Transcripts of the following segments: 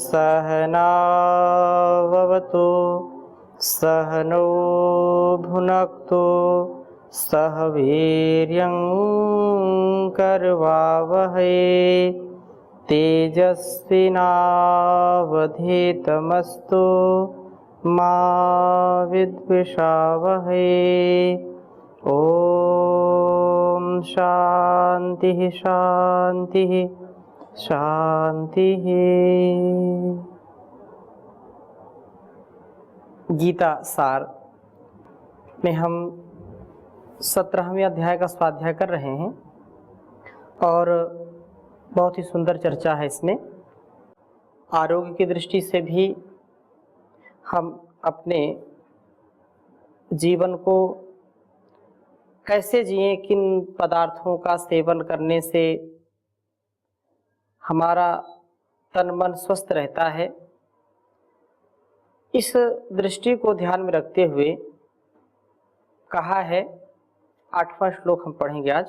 सहनाववतु सहनौ भुनक्तु सह वीर्यं करवावहै तेजस्विनावधीतमस्तु मा विद्विषावहै। ओम शांति शांति शांति। गीता सार में हम 17वें अध्याय का स्वाध्याय कर रहे हैं और बहुत ही सुंदर चर्चा है इसमें। आरोग्य की दृष्टि से भी हम अपने जीवन को कैसे जिएं, किन पदार्थों का सेवन करने से हमारा तन मन स्वस्थ रहता है, इस दृष्टि को ध्यान में रखते हुए कहा है। 8वां श्लोक हम पढ़ेंगे आज।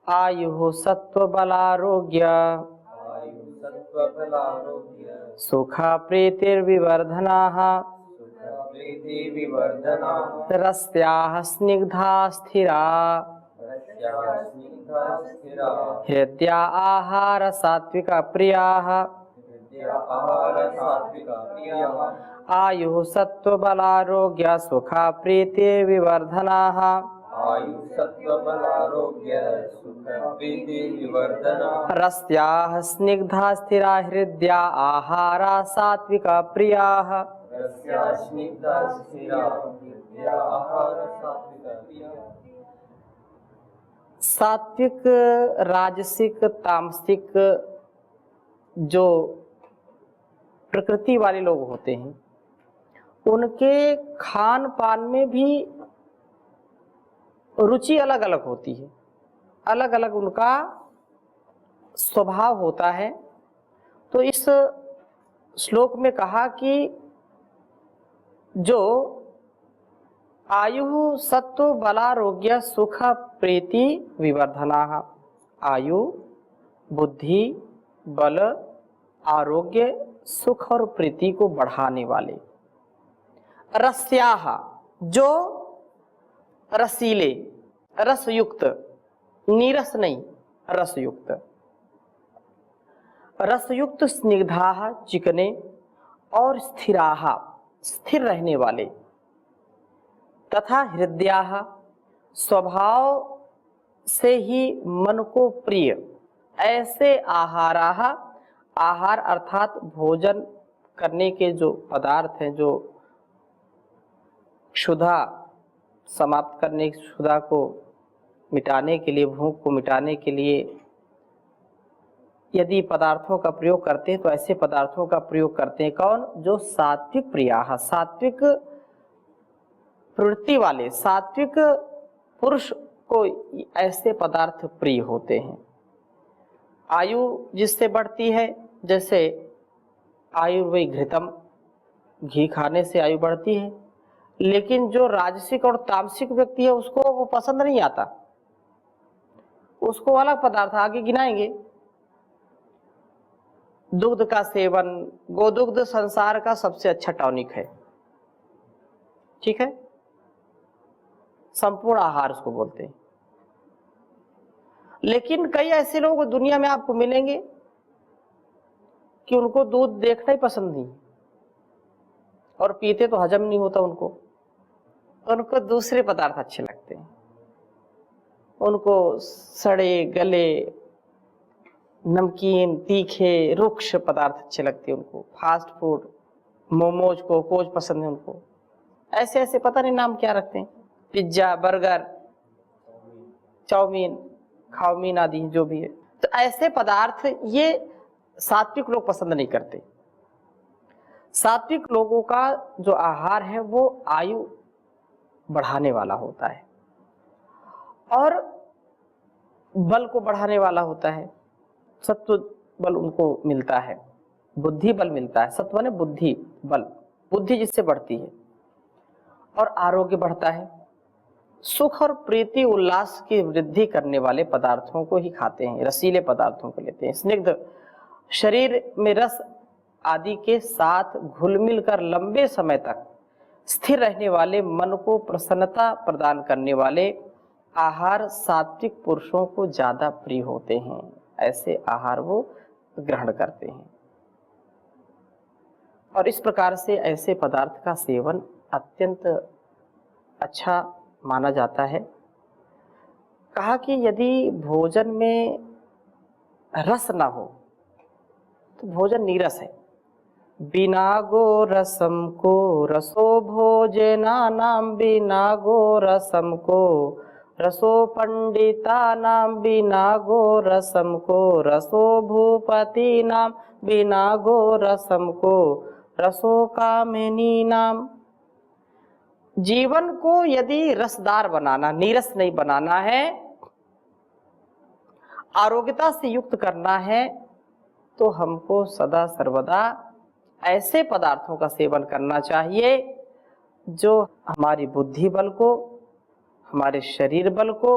आयु सत्व बलारोग्य सुखा प्रीतिर्विवर्धनाः रस्याः स्निग्धा स्थिरा हृद्या आहार सात्विका प्रियाः आयु सत्व बलारोग्य सुखा प्रीतिर्विवर्धनाः रस्याः स्निग्धा स्थिरा हृद्या आहारा सात्विका प्रियाः। सात्विक, राजसिक, तामसिक जो प्रकृति वाले लोग होते हैं उनके खान पान में भी रुचि अलग अलग होती है, अलग अलग उनका स्वभाव होता है। तो इस श्लोक में कहा कि जो आयु सत्व बलारोग्य सुख प्रीति विवर्धनाः, आयु, बुद्धि, बल, आरोग्य, सुख और प्रीति को बढ़ाने वाले। रस्याः, जो रसीले, रसयुक्त, नीरस नहीं, रसयुक्त। रसयुक्त स्निग्धाः, चिकने, और स्थिराः, स्थिर रहने वाले। तथा हृदयाः, स्वभाव से ही मन को प्रिय ऐसे आहाराः, आहार अर्थात भोजन करने के जो पदार्थ हैं, जो क्षुधा समाप्त करने, क्षुधा को मिटाने के लिए, भूख को मिटाने के लिए यदि पदार्थों का प्रयोग करते हैं तो ऐसे पदार्थों का प्रयोग करते हैं। कौन? जो सात्विक प्रियाः, सात्विक प्रवृत्ति वाले, सात्विक पुरुष को ऐसे पदार्थ प्रिय होते हैं। आयु जिससे बढ़ती है, जैसे आयुर्वेद घृतम, घी खाने से आयु बढ़ती है। लेकिन जो राजसिक और तामसिक व्यक्ति है उसको वो पसंद नहीं आता, उसको अलग पदार्थ आगे गिनाएंगे। दुग्ध का सेवन, गोदुग्ध संसार का सबसे अच्छा टॉनिक है, ठीक है, संपूर्ण आहार उसको बोलते हैं। लेकिन कई ऐसे लोग दुनिया में आपको मिलेंगे कि उनको दूध देखना ही पसंद नहीं, और पीते तो हजम नहीं होता उनको दूसरे पदार्थ अच्छे लगते हैं। उनको सड़े गले, नमकीन, तीखे, रुक्ष पदार्थ अच्छे लगते हैं उनको। फास्ट फूड, मोमोज, कोकोज पसंद है उनको। ऐसे ऐसे पता नहीं नाम क्या रखते हैं, पिज्जा, बर्गर, चाउमीन, खाउमीन आदि जो भी है। तो ऐसे पदार्थ ये सात्विक लोग पसंद नहीं करते। सात्विक लोगों का जो आहार है वो आयु बढ़ाने वाला होता है और बल को बढ़ाने वाला होता है। सत्व बल उनको मिलता है, बुद्धि बल मिलता है। सत्व ने बुद्धि बल, बुद्धि जिससे बढ़ती है, और आरोग्य बढ़ता है। सुख और प्रीति उल्लास की वृद्धि करने वाले पदार्थों को ही खाते हैं, रसीले पदार्थों को लेते हैं। स्निग्ध, शरीर में रस आदि के साथ घुल मिल कर लंबे समय तक स्थिर रहने वाले, मन को प्रसन्नता प्रदान करने वाले आहार सात्विक पुरुषों को ज्यादा प्रिय होते हैं। ऐसे आहार वो ग्रहण करते हैं और इस प्रकार से ऐसे पदार्थ का सेवन अत्यंत अच्छा माना जाता है। कहा कि यदि भोजन में रस ना हो तो भोजन नीरस है। बिना गो रसम को रसो भोजनानाम, बिना गो रसम को रसो पंडितानाम, बिना गो रसम को रसो भूपति नाम, बिना गो रसम को रसो कामिनी नाम। जीवन को यदि रसदार बनाना, नीरस नहीं बनाना है, आरोग्यता से युक्त करना है, तो हमको सदा सर्वदा ऐसे पदार्थों का सेवन करना चाहिए जो हमारी बुद्धि बल को, हमारे शरीर बल को,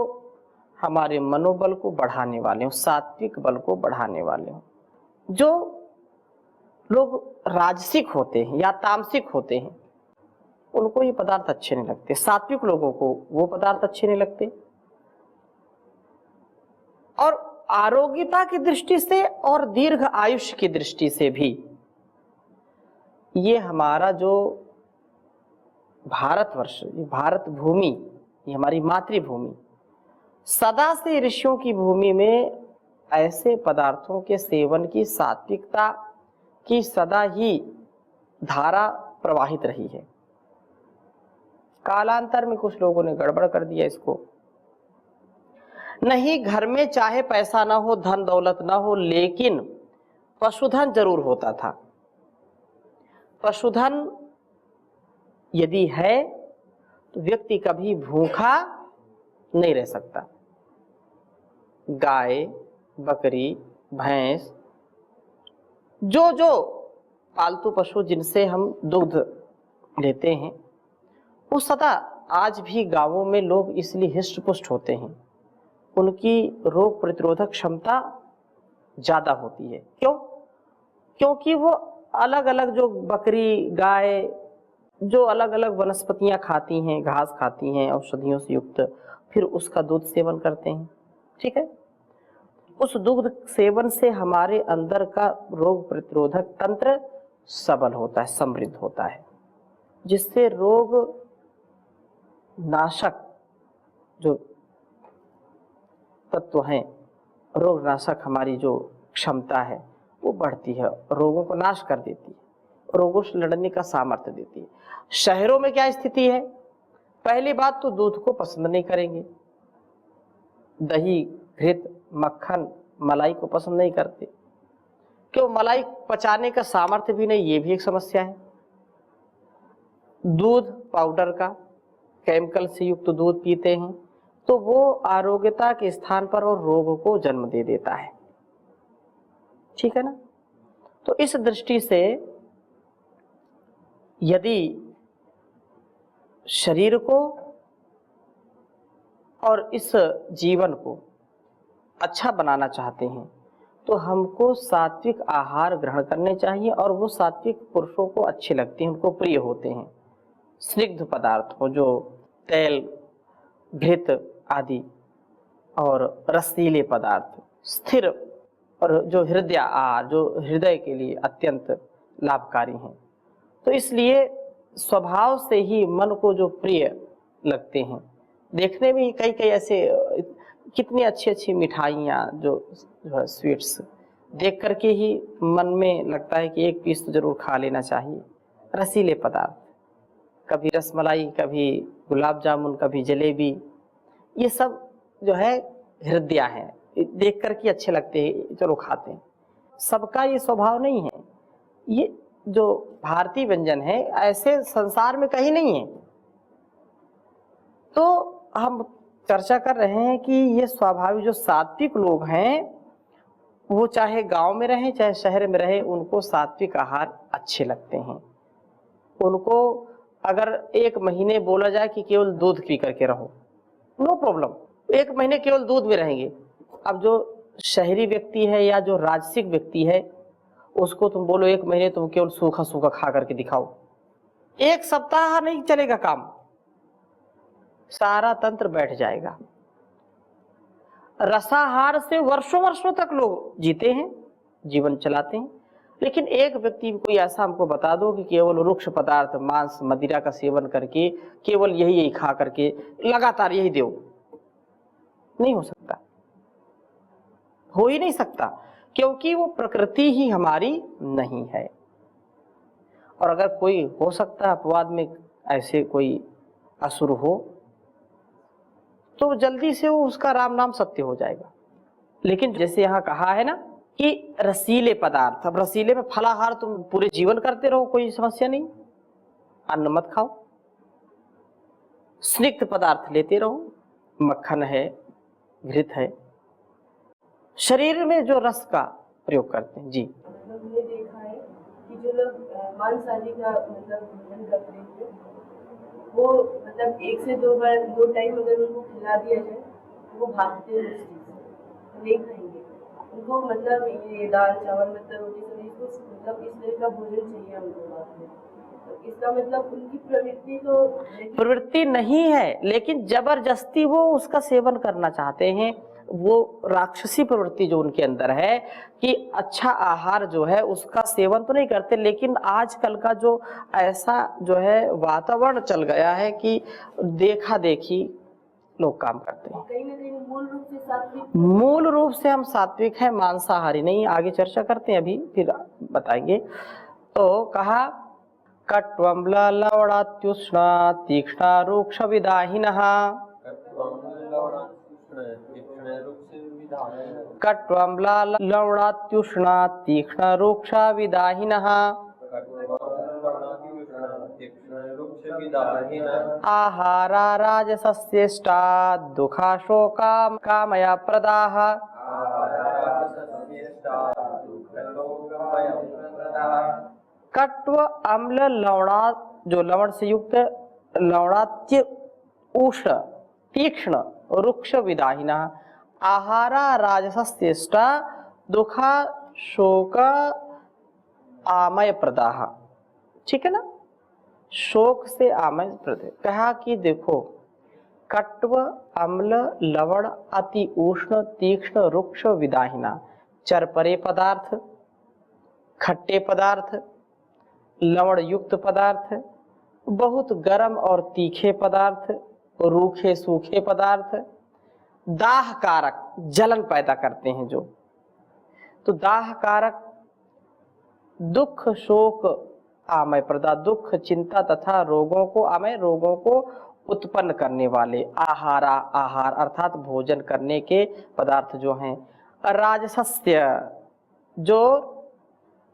हमारे मनोबल को बढ़ाने वाले हों, सात्विक बल को बढ़ाने वाले हों। जो लोग राजसिक होते हैं या तामसिक होते हैं उनको ये पदार्थ अच्छे नहीं लगते, सात्विक लोगों को वो पदार्थ अच्छे नहीं लगते। और आरोग्यता की दृष्टि से और दीर्घ आयुष्य की दृष्टि से भी ये हमारा जो भारतवर्ष, भारत भूमि, ये हमारी मातृभूमि, सदा से ऋषियों की भूमि में ऐसे पदार्थों के सेवन की सात्विकता की सदा ही धारा प्रवाहित रही है। कालांतर में कुछ लोगों ने गड़बड़ कर दिया इसको। नहीं, घर में चाहे पैसा ना हो, धन दौलत ना हो, लेकिन पशुधन जरूर होता था। पशुधन यदि है तो व्यक्ति कभी भूखा नहीं रह सकता। गाय, बकरी, भैंस, जो जो पालतू पशु जिनसे हम दुग्ध लेते हैं, वो सदा आज भी गांवों में लोग इसलिए हिष्ट पुष्ट होते हैं, उनकी रोग प्रतिरोधक क्षमता ज्यादा होती है। क्यों? क्योंकि वो अलग अलग जो बकरी, गाय जो अलग अलग वनस्पतियां खाती हैं, घास खाती हैं औषधियों से युक्त, फिर उसका दूध सेवन करते हैं। ठीक है, उस दुग्ध सेवन से हमारे अंदर का रोग प्रतिरोधक तंत्र सबल होता है, समृद्ध होता है, जिससे रोग नाशक जो तत्व हैं, रोग नाशक हमारी जो क्षमता है वो बढ़ती है, रोगों को नाश कर देती है, रोगों से लड़ने का सामर्थ्य देती है। शहरों में क्या स्थिति है? पहली बात तो दूध को पसंद नहीं करेंगे, दही, घृत, मक्खन, मलाई को पसंद नहीं करते। क्यों? मलाई पचाने का सामर्थ्य भी नहीं, ये भी एक समस्या है। दूध पाउडर का, केमिकल से युक्त दूध पीते हैं तो वो आरोग्यता के स्थान पर और रोग को जन्म दे देता है। ठीक है ना? तो इस दृष्टि से यदि शरीर को और इस जीवन को अच्छा बनाना चाहते हैं तो हमको सात्विक आहार ग्रहण करने चाहिए, और वो सात्विक पुरुषों को अच्छे लगते हैं, उनको प्रिय होते हैं। स्निग्ध पदार्थ हो, जो तेल, घृत आदि, और रसीले पदार्थ, स्थिर, और जो हृदय आहार, जो हृदय के लिए अत्यंत लाभकारी हैं। तो इसलिए स्वभाव से ही मन को जो प्रिय लगते हैं, देखने में ही कई कई ऐसे कितनी अच्छी अच्छी मिठाइयाँ जो है स्वीट्स, देख करके ही मन में लगता है कि एक पीस तो जरूर खा लेना चाहिए। रसीले पदार्थ, कभी रसमलाई, कभी गुलाब जामुन, कभी जलेबी, ये सब जो है हृदय है, देख करके अच्छे लगते हैं, चलो खाते हैं। सबका ये स्वभाव नहीं है। ये जो भारतीय व्यंजन है ऐसे संसार में कहीं नहीं है। तो हम चर्चा कर रहे हैं कि ये स्वाभाविक जो सात्विक लोग हैं, वो चाहे गांव में रहें चाहे शहर में रहें, उनको सात्विक आहार अच्छे लगते हैं। उनको अगर एक महीने बोला जाए कि केवल दूध पी करके रहो, नो प्रॉब्लम, एक महीने केवल दूध में रहेंगे। अब जो शहरी व्यक्ति है या जो राजसिक व्यक्ति है, उसको तुम बोलो 1 महीने तुम केवल सूखा सूखा खा करके दिखाओ, 1 सप्ताह नहीं चलेगा काम, सारा तंत्र बैठ जाएगा। रसाहार से वर्षों वर्षों तक लोग जीते हैं, जीवन चलाते हैं। लेकिन एक व्यक्ति कोई ऐसा हमको बता दो कि केवल रुक्ष पदार्थ मांस मदिरा का सेवन करके केवल यही खा करके लगातार यही दो, नहीं हो सकता, हो ही नहीं सकता, क्योंकि वो प्रकृति ही हमारी नहीं है। और अगर कोई हो सकता है अपवाद में ऐसे कोई असुर हो तो जल्दी से वो उसका राम नाम सत्य हो जाएगा। लेकिन जैसे यहाँ कहा है ना कि रसीले पदार्थ, अब रसीले में फलाहार तुम पूरे जीवन करते रहो, कोई समस्या नहीं, अन्न मत खाओ, स्निग्ध पदार्थ लेते रहो, मक्खन है, घृत है, शरीर में जो रस का प्रयोग करते हैं। जी, हमने देखा है कि जो लोग मांसाहारी का भोजन करते हैं वो 1 से 2 बार 2 टाइम अगर उनको खिला दिया जाए तो वो भागते हैं उस चीज से, नहीं खाएंगे। उनको ये दाल चावल रोटी सब्जी इसको इस तरह का भोजन चाहिए उनको बाद में। तो इसका उनकी प्रवृत्ति तो प्रवृत्ति नहीं है, लेकिन जबरदस्ती वो उसका सेवन करना चाहते हैं। वो राक्षसी प्रवृत्ति जो उनके अंदर है कि अच्छा आहार जो है उसका सेवन तो नहीं करते, लेकिन आजकल का जो ऐसा जो है वातावरण चल गया है कि देखा देखी लोग काम करते हैं। कहीं ना कहीं मूल रूप से हम सात्विक हैं, मांसाहारी नहीं। आगे चर्चा करते हैं, अभी फिर बताएंगे। तो कहा कट्वम्ल लवणात्युष्ण तीक्ष्ण रूक्ष विदाहिनः, कट्वम्ल लवणात्युष्ण तीक्ष्ण रूक्ष विदाहिनः, आहारा राजसस्येष्टा दुःखा शोका कामया प्रदाः, कट्व अम्ल लवणा जो लवण से युक्त, लवणात्य उष्ण तीक्ष्ण रुक्ष विदाहिना, आहारा राजसस्येष्टा दुःखा शोक आमय प्रदाह। ठीक है ना, शोक से आमय प्रदे। कहा कि देखो कट्व अम्ल लवण अति उष्ण तीक्ष्ण रुक्ष विदाहिना, चरपरे पदार्थ, खट्टे पदार्थ, लवण युक्त पदार्थ, बहुत गर्म और तीखे पदार्थ, रूखे सूखे पदार्थ, दाह कारक जलन पैदा करते हैं जो, तो दाह कारक दुख शोक आमय प्रदा, दुख चिंता तथा रोगों को, आमय रोगों को उत्पन्न करने वाले आहारा, आहार अर्थात भोजन करने के पदार्थ जो हैं। राजसस्य जो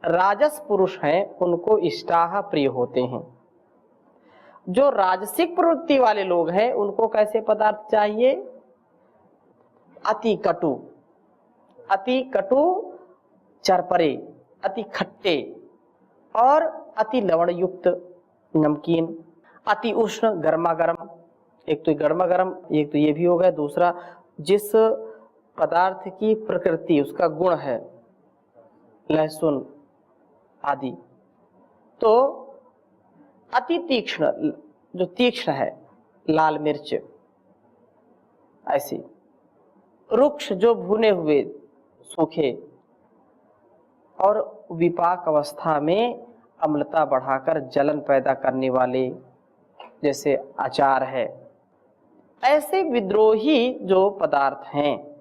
राजस पुरुष हैं उनको इष्टाह प्रिय होते हैं। जो राजसिक प्रवृत्ति वाले लोग हैं उनको कैसे पदार्थ चाहिए? अति कटु, अति कटु चरपरे, अति खट्टे और अति लवण युक्त नमकीन, अति उष्ण गर्मा गर्म। एक तो गर्मा गर्म, एक तो ये भी हो गया। दूसरा जिस पदार्थ की प्रकृति उसका गुण है लहसुन आदि, तो अति तीक्ष्ण जो तीक्ष्ण है लाल मिर्च, ऐसी रुक्ष जो भुने हुए सूखे, और विपाक अवस्था में अम्लता बढ़ाकर जलन पैदा करने वाले जैसे अचार है। ऐसे विद्रोही जो पदार्थ हैं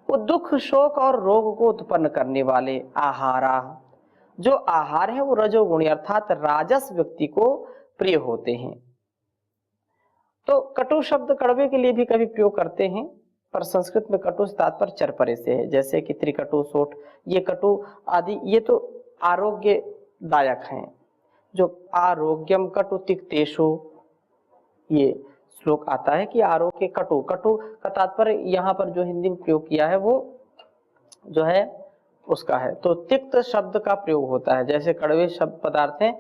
वो दुख शोक और रोग को उत्पन्न करने वाले आहारा, जो आहार है वो रजोगुणी अर्थात राजस व्यक्ति को प्रिय होते हैं। तो कटु शब्द कड़वे के लिए भी कभी प्रयोग करते हैं, पर संस्कृत में कटु से तात्पर्य चरपरे से है, जैसे कि त्रिकटु सोठ, ये कटु आदि ये तो आरोग्यदायक हैं। जो आरोग्यम कटु तिक्तेषु, ये श्लोक आता है कि आरोग्य कटु, कटु का तात्पर्य यहाँ पर जो हिंदी में प्रयोग किया है वो जो है उसका है। तो तिक्त शब्द का प्रयोग होता है, जैसे कड़वे शब्द पदार्थ हैं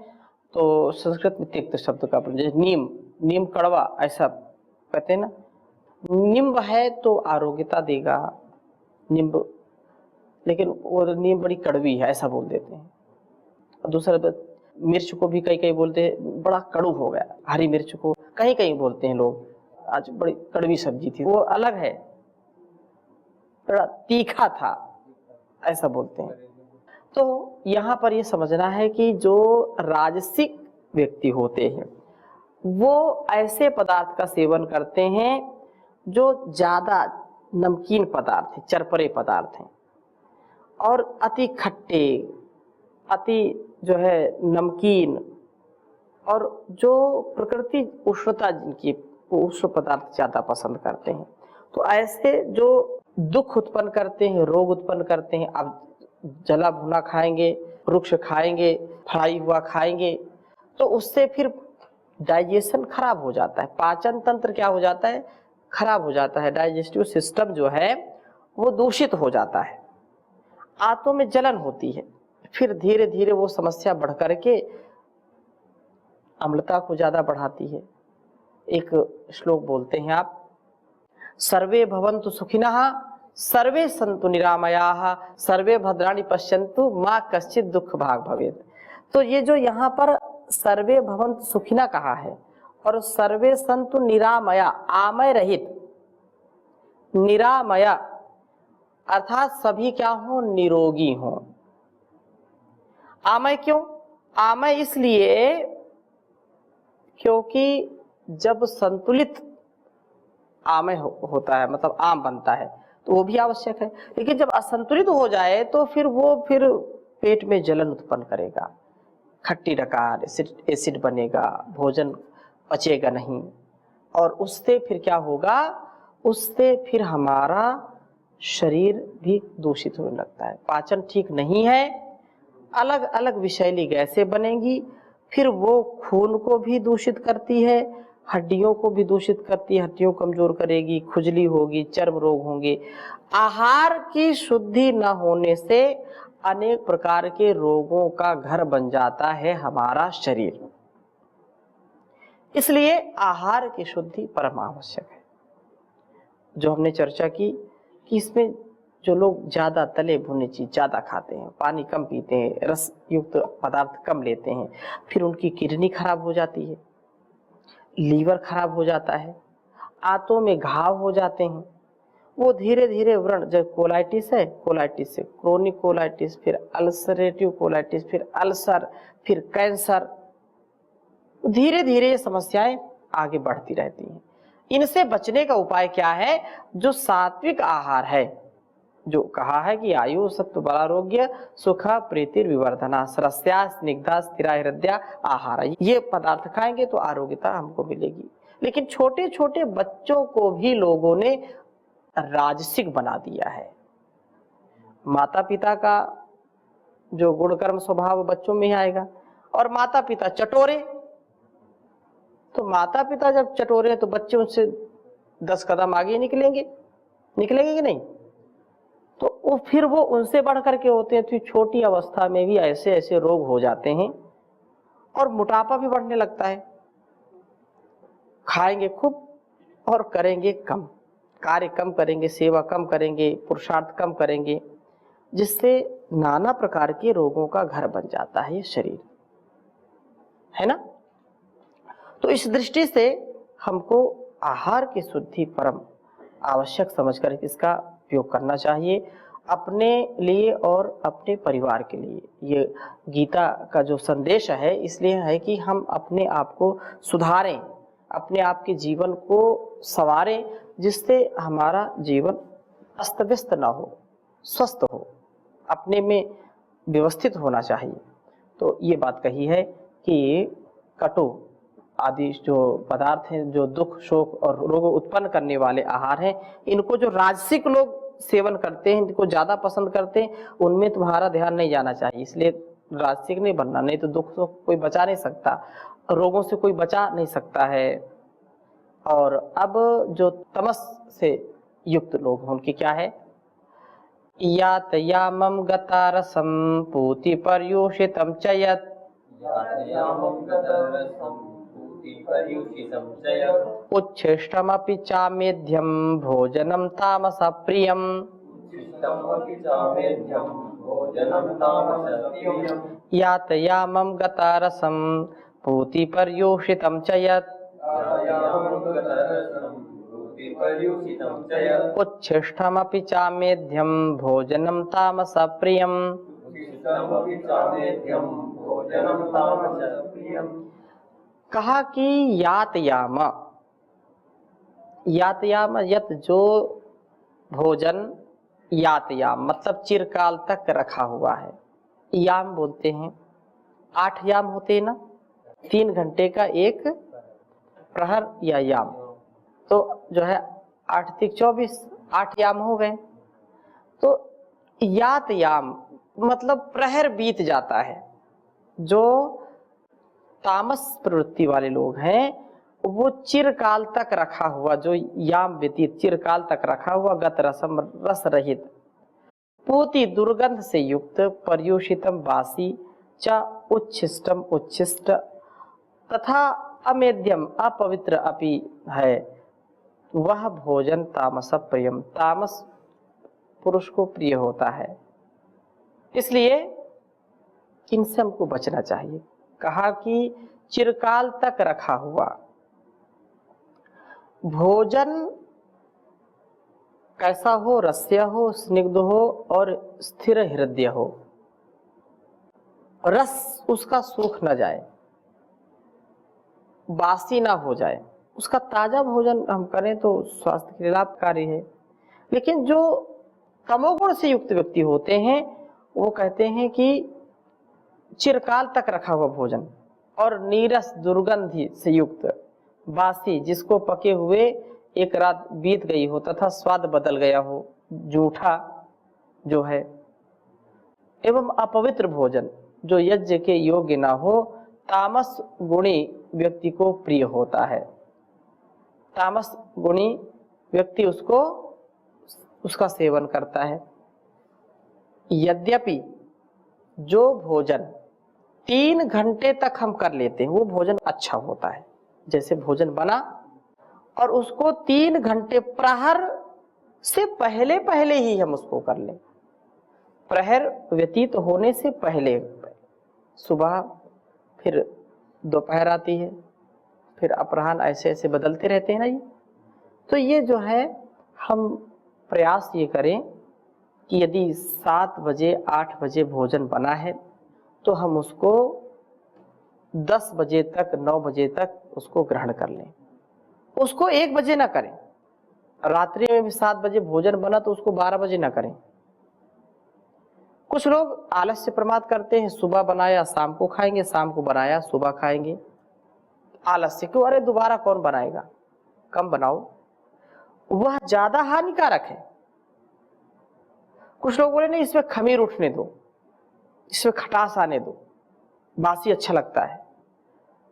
तो संस्कृत में तिक्त शब्द का प्रयोग, जैसे नीम, नीम कड़वा ऐसा कहते हैं ना। निम्ब है तो आरोग्यता देगा, निम्ब लेकिन वो नीम बड़ी कड़वी है ऐसा बोल देते हैं। और दूसरा मिर्च को भी कई कई बोलते हैं बड़ा कड़ू हो गया, हरी मिर्च को कहीं कहीं बोलते हैं लोग आज बड़ी कड़वी सब्जी थी, वो अलग है, बड़ा तीखा था ऐसा बोलते हैं। तो यहाँ पर ये समझना है कि जो राजसिक व्यक्ति होते हैं वो ऐसे पदार्थ का सेवन करते हैं जो ज्यादा नमकीन पदार्थ हैं, चरपरे पदार्थ हैं, और अति खट्टे, अति जो है नमकीन, और जो प्रकृति उष्णता जिनकी उष्ण पदार्थ ज्यादा पसंद करते हैं। तो ऐसे जो दुख उत्पन्न करते हैं, रोग उत्पन्न करते हैं। अब जला भुना खाएंगे, वृक्ष खाएंगे, फ्राई हुआ खाएंगे, तो उससे फिर डाइजेशन खराब हो जाता है, पाचन तंत्र क्या हो जाता है, खराब हो जाता है, डाइजेस्टिव सिस्टम जो है वो दूषित हो जाता है, आंतों में जलन होती है, फिर धीरे धीरे वो समस्या बढ़ करके अम्लता को ज्यादा बढ़ाती है। एक श्लोक बोलते हैं आप, सर्वे भवन्तु सुखिनः सर्वे सन्तु निरामयाः सर्वे भद्राणि पश्यन्तु मा कश्चित् दुःख भाग् भवेत्। तो ये जो यहाँ पर सर्वे भवन्तु सुखिनः कहा है और सर्वे सन्तु निरामया, आमय रहित, निरामया अर्थात सभी क्या हो, निरोगी हो। आमय क्यों, आमय इसलिए क्योंकि जब संतुलित आमय होता है, मतलब आम बनता है, तो वो भी आवश्यक है। लेकिन जब असंतुलित हो जाए तो फिर वो पेट में जलन उत्पन्न करेगा, खट्टी डकार, एसिड बनेगा, भोजन पचेगा नहीं, और उससे फिर क्या होगा, उससे फिर हमारा शरीर भी दूषित होने लगता है। पाचन ठीक नहीं है, अलग अलग विषैली गैसें बनेंगी, फिर वो खून को भी दूषित करती है, हड्डियों को भी दूषित करती है, हड्डियों कमजोर करेगी, खुजली होगी, चर्म रोग होंगे। आहार की शुद्धि न होने से अनेक प्रकार के रोगों का घर बन जाता है हमारा शरीर। इसलिए आहार की शुद्धि परम आवश्यक है। जो हमने चर्चा की कि इसमें जो लोग ज्यादा तले भुने चीज ज्यादा खाते हैं, पानी कम पीते हैं, रस युक्त पदार्थ कम लेते हैं, फिर उनकी किडनी खराब हो जाती है, लीवर खराब हो जाता है, आंतों में घाव हो जाते हैं, वो धीरे धीरे व्रण, जब कोलाइटिस है, कोलाइटिस से क्रोनिक कोलाइटिस, फिर अल्सरेटिव कोलाइटिस, फिर अल्सर, फिर कैंसर, धीरे धीरे ये समस्याएं आगे बढ़ती रहती हैं। इनसे बचने का उपाय क्या है, जो सात्विक आहार है, जो कहा है कि आयु सत्व बलारोग्य सुख प्रीति विवर्धना सरस्या स्निग्धा स्थिरा हृदया आहार, ये पदार्थ खाएंगे तो आरोग्यता हमको मिलेगी। लेकिन छोटे छोटे बच्चों को भी लोगों ने राजसिक बना दिया है। माता पिता का जो गुणकर्म स्वभाव बच्चों में ही आएगा, और माता पिता चटोरे, तो माता पिता जब चटोरे तो बच्चे उनसे 10 कदम आगे निकलेंगे कि नहीं, तो वो फिर वो उनसे बढ़ करके होते हैं। तो छोटी अवस्था में भी ऐसे ऐसे रोग हो जाते हैं और मोटापा भी बढ़ने लगता है। खाएंगे खूब और करेंगे कम, कार्य कम करेंगे, सेवा कम करेंगे, पुरुषार्थ कम करेंगे, जिससे नाना प्रकार के रोगों का घर बन जाता है ये शरीर, है ना। तो इस दृष्टि से हमको आहार की शुद्धि परम आवश्यक समझकर इसका उपयोग करना चाहिए, अपने लिए और अपने परिवार के लिए। ये गीता का जो संदेश है इसलिए है कि हम अपने आप को सुधारें, अपने आप के जीवन को संवारें, जिससे हमारा जीवन अस्त व्यस्त ना हो, स्वस्थ हो, अपने में व्यवस्थित होना चाहिए। तो ये बात कही है कि कटु आदि जो पदार्थ हैं, जो दुख शोक और रोग उत्पन्न करने वाले आहार हैं, इनको जो राजसिक लोग सेवन करते हैं, इनको ज्यादा पसंद करते हैं, उनमें तुम्हारा ध्यान नहीं जाना चाहिए। इसलिए राजसिक नहीं बनना, नहीं तो दुख से कोई बचा नहीं सकता, रोगों से कोई बचा नहीं सकता है। और अब जो तमस से युक्त लोग हैं उनकी क्या है, यातयामं गतारसं पूति पर्युषितं च यत् उच्छिष्टमपि चामेध्यं भोजनं तामसा प्रियम्। शीतमपि चामेध्यं भोजनं तामसप्रियम् यातयामं गतारसं पूतिपर्यूषितं च यत् पर्युषितं च यत् उच्छिष्टमपि चामेध्यं भोजनं तामसप्रियम्। शीतमपि चामेध्यं भोजनं तामसप्रियम्। कहा कि यातयाम, यातयाम यत जो भोजन, यातयाम मतलब चिरकाल तक रखा हुआ है। याम बोलते हैं, 8 याम होते हैं ना, 3 घंटे का एक प्रहर या याम, तो जो है 8 तिक 24, 8 याम हो गए। तो यातयाम मतलब प्रहर बीत जाता है। जो तामस प्रवृत्ति वाले लोग हैं वो चिरकाल तक रखा हुआ, जो याम व्यतीत चिरकाल तक रखा हुआ, गत रसम रस रहित, पूति दुर्गंध से युक्त, पर्युषितम बासी, च उच्छिष्टम उच्छिष्ट, तथा अमेध्यम अपवित्र अपि है, वह भोजन तामस प्रियम, तामस पुरुष को प्रिय होता है। इसलिए इनसे हमको बचना चाहिए। कहा कि चिरकाल तक रखा हुआ भोजन कैसा हो, रस्य हो, स्निग्ध हो और स्थिर हृदय हो, रस उसका सूख न जाए, बासी ना हो जाए। उसका ताजा भोजन हम करें तो स्वास्थ्य के लिए लाभकारी है। लेकिन जो तमोगुण से युक्त व्यक्ति होते हैं वो कहते हैं कि चिरकाल तक रखा हुआ भोजन और नीरस दुर्गंधि से युक्त, बासी जिसको पके हुए एक रात बीत गई हो तथा स्वाद बदल गया हो, जूठा जो है, एवं अपवित्र भोजन जो यज्ञ के योग्य ना हो, तामस गुणी व्यक्ति को प्रिय होता है। तामस गुणी व्यक्ति उसका सेवन करता है। यद्यपि जो भोजन 3 घंटे तक हम कर लेते हैं वो भोजन अच्छा होता है। जैसे भोजन बना और उसको 3 घंटे प्रहर से पहले पहले ही हम उसको कर लें, प्रहर व्यतीत होने से पहले, सुबह फिर दोपहर आती है, फिर अपराह्न, ऐसे ऐसे बदलते रहते हैं ना ये। तो ये जो है हम प्रयास ये करें कि यदि 7 बजे 8 बजे भोजन बना है तो हम उसको 10 बजे तक 9 बजे तक उसको ग्रहण कर लें। उसको 1 बजे ना करें। रात्रि में भी 7 बजे भोजन बना तो उसको 12 बजे ना करें। कुछ लोग आलस्य प्रमाद करते हैं, सुबह बनाया शाम को खाएंगे, शाम को बनाया सुबह खाएंगे। आलस्य क्यों? अरे दोबारा कौन बनाएगा, कम बनाओ, वह ज्यादा हानिकारक है। कुछ लोग बोले नहीं इसमें खमीर उठने दो, इसमें खटास आने दो, बासी अच्छा लगता है,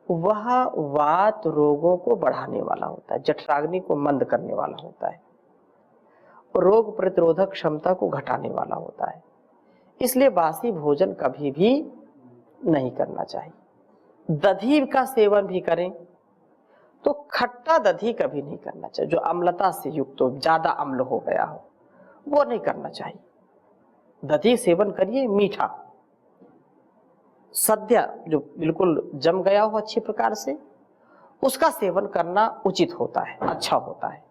वह वात रोगों को बढ़ाने वाला होता है, जठराग्नि को मंद करने वाला होता है, रोग प्रतिरोधक क्षमता को घटाने वाला होता है। इसलिए बासी भोजन कभी भी नहीं करना चाहिए। दही का सेवन भी करें तो खट्टा दही कभी नहीं करना चाहिए, जो अम्लता से युक्त हो, ज्यादा अम्ल हो गया हो, वो नहीं करना चाहिए। दही सेवन करिए मीठा, सद्य जो बिल्कुल जम गया हो अच्छी प्रकार से, उसका सेवन करना उचित होता है, अच्छा होता है।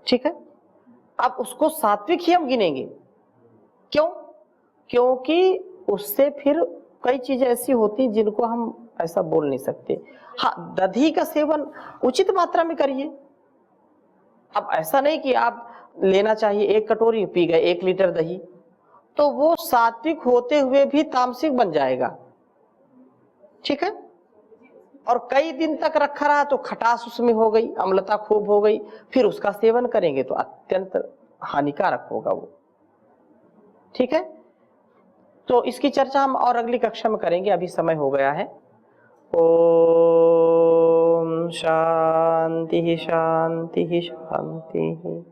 ठीक है, अब उसको सात्विक ही हम गिनेंगे। क्यों? क्योंकि उससे फिर कई चीजें ऐसी होती जिनको हम ऐसा बोल नहीं सकते। हाँ, दही का सेवन उचित मात्रा में करिए। अब ऐसा नहीं कि आप लेना चाहिए 1 कटोरी पी गए 1 लीटर दही, तो वो सात्विक होते हुए भी तामसिक बन जाएगा। ठीक है, और कई दिन तक रखा रहा तो खटास उसमें हो गई, अम्लता खूब हो गई, फिर उसका सेवन करेंगे तो अत्यंत हानिकारक होगा वो। ठीक है, तो इसकी चर्चा हम और अगली कक्षा में करेंगे, अभी समय हो गया है। ओम शांति शांति शांति।